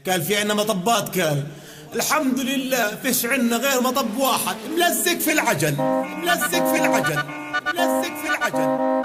قال في عنا مطبات. قال الحمد لله فيش عنا غير مطب واحد ملزق في العجل، ملزق في العجل، ملزق في العجل.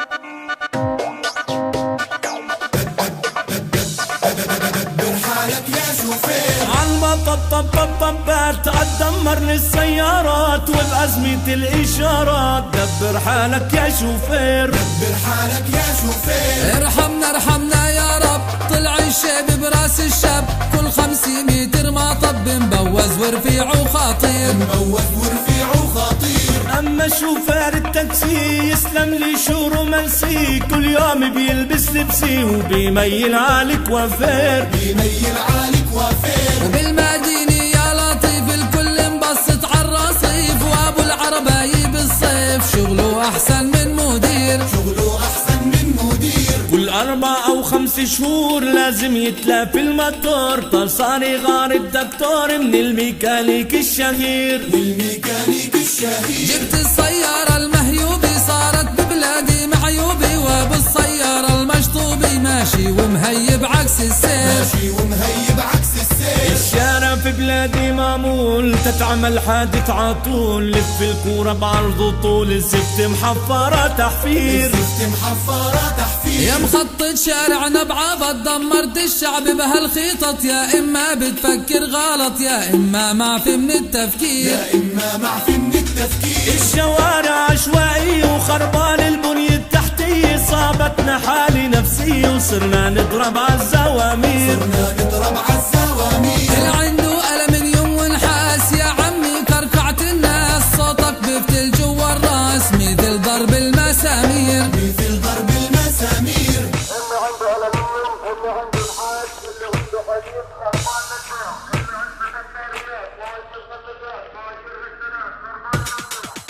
دبر حالك يا شوفير عالمطبات تدمر للسيارات وبأزمة الإشارات. دبر حالك يا شوفير، دبر حالك يا شوفير. ارحمنا ارحمنا يا رب، طلع الشيب براس الشاب، كل 500 متر مطب مبوز ورفيعه خطير، مبوز ورفيعه خطير. أما شوفير التاكسي يسلم لي شوره منسي، كل يوم بيلبس لبسي وبيميل على كوافير، بيميل على كوافير. وبالمدينة يا لطيف الكل مبسط عالرصيف، وابو العربايب بالصيف شغله احسن من مدير، شغله احسن من مدير. كل 4 أو 5 شهور لازم يتلف الموتور، طرصاني غار الدكتور من الميكانيك الشهير، من الميكانيك الشهير. جبت السيارة المهيوبة صارت ببلادي معيوبة، وابو السيارة المشطوبة ماشي ومهيب عكس السير، ماشي ومهيب عكس السير. الشارع في بلادي معمول تتعمل حادث عطول، لف الكورة بعرض طول الزفت محفرة تحفير، الزفت محفرة تحفير. يا مخطط شارعنا بعبط دمرت الشعب بهالخيطط، يا اما بتفكر غلط يا اما معفي من التفكير، يا اما معفي من التفكير. الشوارع عشوائية وخربان البنية التحتية، صابتنا حالة نفسية وصرنا نضرب عالزوامير، صرنا نضرب عالزوامير. اللي عنده ألمنيوم ونحاس يا عمي كركعت الناس، صوتك بفتل جوا الراس مثل ضرب المسامير، مثل ضرب المسامير. اللي عنده ألمنيوم، اللي عنده نحاس، اللي عنده حديد خربان الناس، اللي عنده بطاريات، وعنده ثلاجات، وعنده ركنات خربان الناس.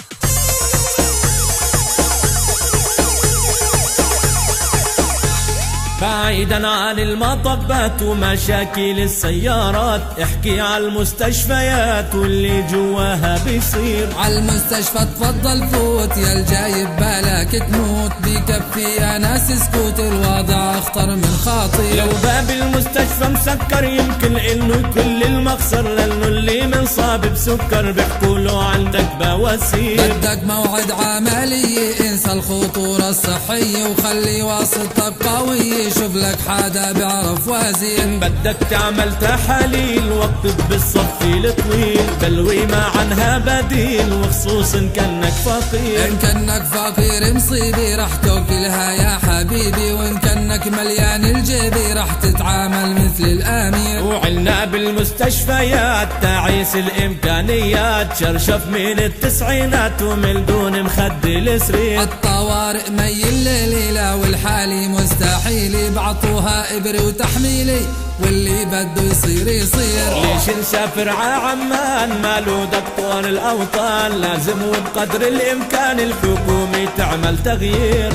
بعيدا عن المطبات ومشاكل السيارات، احكي على المستشفيات واللي جواها بيصير. عالمستشفى تفضل فوت يا الجايب بالك تموت، بكفي يا ناس سكوت الوضع اخطر من خاطر، لو باب المستشفى مسكر يمكن انه كل المخسر، لانه اللي منصاب بسكر بيحكوله عندك بواسير. بدك موعد عملية انسى الخطورة الصحية، وخلي واسطتك قوية شوف لك حدا بيعرف وزير. بدك تعمل تحاليل واكتب بالصف الطويل، بلوي ما عنها بديل وخصوصا إن كانك فقير. ان كانك فقير مصيبة رح توكلها يا حبيبي، وان كانك مليان الجيبي رح تتعامل مثل الامير. وعلنا بالمستشفيات تعيس الامكانيات، شرشف من التسعينات ومن دون مخدي السرير. الطوارئ ميل ليلة والحالي مستحيل، بعطوها ابري وتحميلي واللي بده يصير يصير. ليش نسافر عمان مالو دكتور الاوطان، لازم وبقدر الامكان الحكومة تعمل تغيير.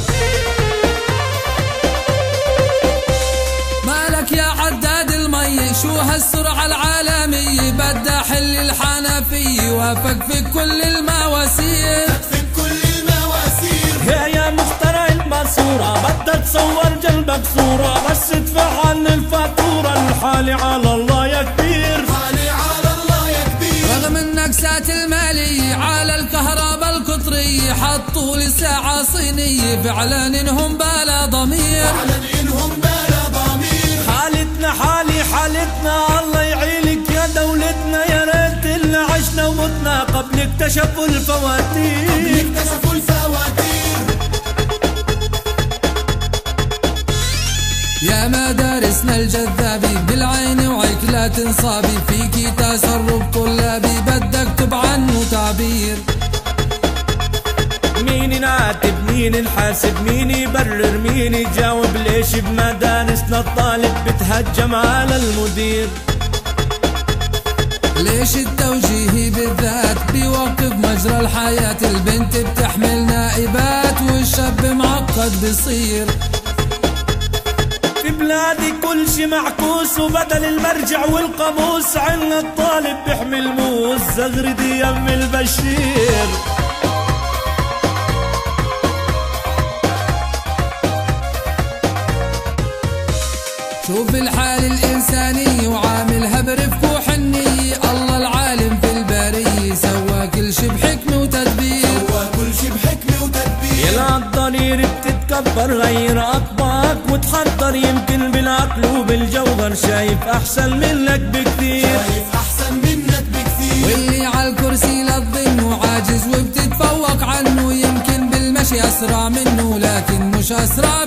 مالك يا عداد المي شو هالسرعة العالمية، بدها حل الحنفية وافق في كل المواسير، في كل المواسير. يا مخترع الماسورة بدها تصور جنبك صورة، بس ادفع عن الفاتورة، الحالي على الله يا كبير، حالي على الله يا كبير. رغم النكسات المالية على الكهرباء القطرية حطوا لي ساعة صينية، فعلا انهم بلا ضمير، فعلا انهم بلا ضمير. حالتنا حالتنا الله يعينك يا دولتنا، يا ريت اللي عشنا ومتنا قبل اكتشفوا الفواتير، قبل اكتشفوا الفواتير. يا مدارسنا الجذابي بالعين وعيك لا تنصابي، فيكي تسرب طلابي بدك تب عنه تعبير. مين نعاتب مين نحاسب مين يبرر مين يجاوب، ليش بمدارسنا الطالب بتهجم على المدير؟ ليش التوجيه بالذات بيوقف مجرى الحياة، البنت بتحمل نائبات والشاب معقد بصير. في بلادي كل شي معكوس وبدل المرجع والقاموس، عنا الطالب بيحمل موس زغردي يم البشير. شوف الحال الإنساني وعاملها كبر غير أطباق وتحضر، يمكن بالعقل وبالجوهر شايف أحسن منك بكثير، واللي عالكرسي لا تظنه عاجز وبتتفوق عنه، يمكن بالمشي أسرع منه لكن مش أسرع